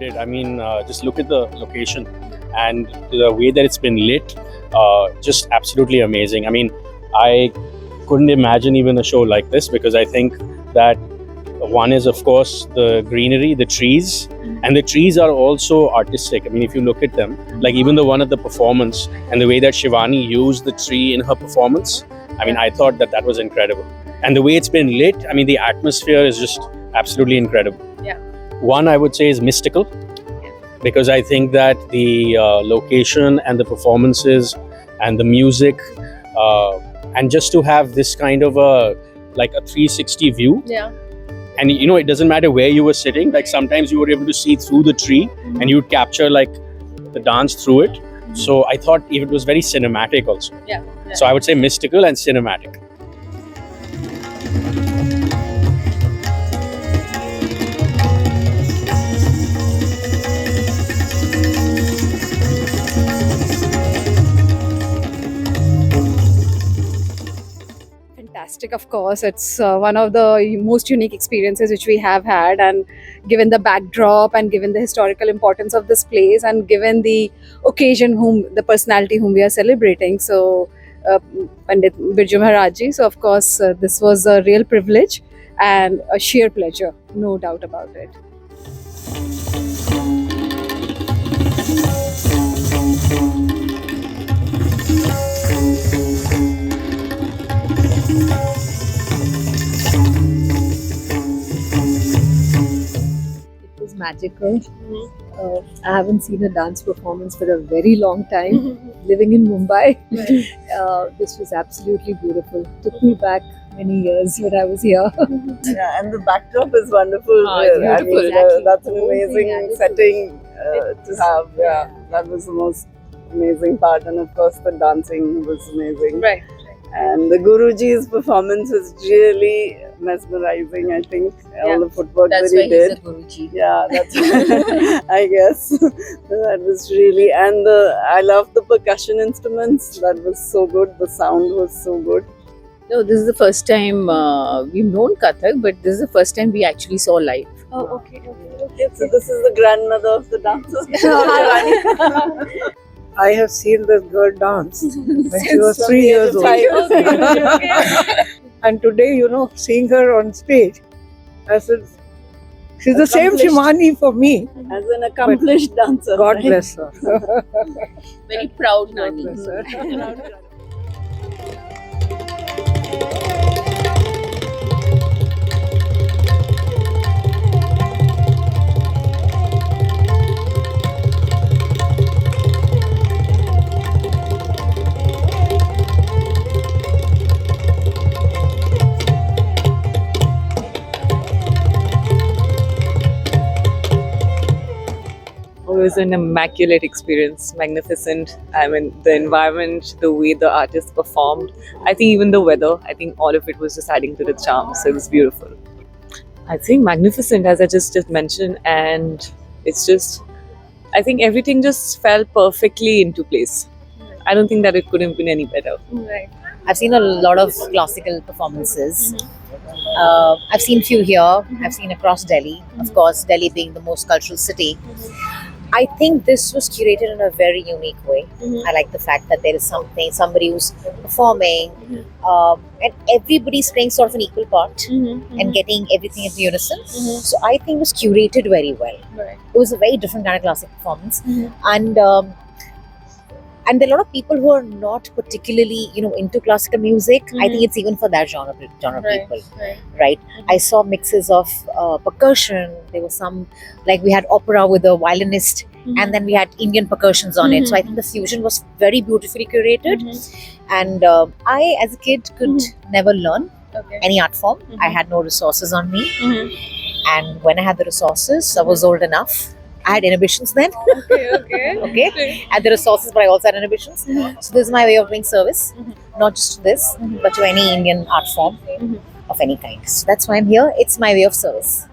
did. I mean, just look at the location and the way that it's been lit. Just absolutely amazing. I mean, I couldn't imagine even a show like this because I think that one is, of course, the greenery, the trees, and the trees are also artistic. I mean, if you look at them, like even the one at the performance and the way that Shivani used the tree in her performance, I mean, I thought that was incredible. And the way it's been lit, I mean, the atmosphere is just absolutely incredible. Yeah. One, I would say, is mystical because I think that the location and the performances and the music and just to have this kind of a 360 view. Yeah. And you know, it doesn't matter where you were sitting. Like sometimes you were able to see through the tree and you would capture like the dance through it. So I thought it was very cinematic also. Yeah. So I would say mystical and cinematic. Fantastic, of course. It's one of the most unique experiences which we have had, and given the backdrop and given the historical importance of this place and given the occasion, the personality whom we are celebrating, so Pandit Birju Maharaj ji. So of course this was a real privilege and a sheer pleasure, no doubt about it. Magical. I haven't seen a dance performance for a very long time. Living in Mumbai, this was absolutely beautiful. Took me back many years when I was here. Yeah, and the backdrop is wonderful. It's beautiful. Exactly. That's an The whole thing amazing added to setting to have. Yeah, that was the most amazing part, and of course the dancing was amazing. Right. And the Guruji's performance was really mesmerizing. I think all the footwork That's that why he did. he's a Guruji. Yeah, that's I guess that was really, and I love the percussion instruments. That was so good. The sound was so good. No, this is the first time we've known Kathak, but this is the first time we actually saw live. Oh, okay. So this is the grandmother of the dancers. I have seen this girl dance when she was From 3 the age years of old. 5. And today, you know, seeing her on stage, I said, she's the same Accomplished. Shivani for me. As an accomplished dancer. God right? bless her. Very proud God Nani. bless her. It was an immaculate experience, magnificent. I mean, the environment, the way the artists performed. I think even the weather, I think all of it was just adding to the charm. So it was beautiful. I think magnificent, as I just mentioned. And it's just, I think everything just fell perfectly into place. I don't think that it could have been any better. Right. I've seen a lot of classical performances. I've seen few here. I've seen across Delhi. Of course, Delhi being the most cultural city. I think this was curated in a very unique way. I like the fact that there is somebody who's performing, and everybody's playing sort of an equal part and getting everything in unison. So I think it was curated very well. Right. It was a very different kind of classic performance, and there are a lot of people who are not particularly, into classical music. I think it's even for that genre Right. people, Right. right? I saw mixes of percussion. There was some, like we had opera with a violinist, and then we had Indian percussions on it. So I think the fusion was very beautifully curated. And I, as a kid, could never learn Okay. any art form. I had no resources on me, and when I had the resources, I was old enough. I had inhibitions then. Okay. Okay, I had the resources, but I also had inhibitions. So this is my way of doing service, not just to this, but to any Indian art form of any kind. So that's why I'm here. It's my way of service.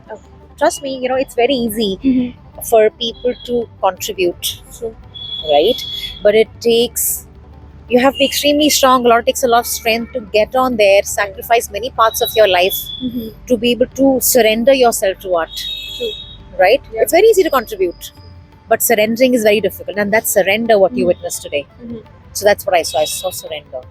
Trust me, it's very easy for people to contribute, right? But you have to be extremely strong. It takes a lot of strength to get on there, sacrifice many parts of your life to be able to surrender yourself to art. right? It's very easy to contribute, but surrendering is very difficult, and that's surrender what you witnessed today. So that's what I saw. I saw surrender.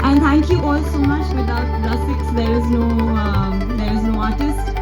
And thank you all so much. Without Rasiks, there is no artist.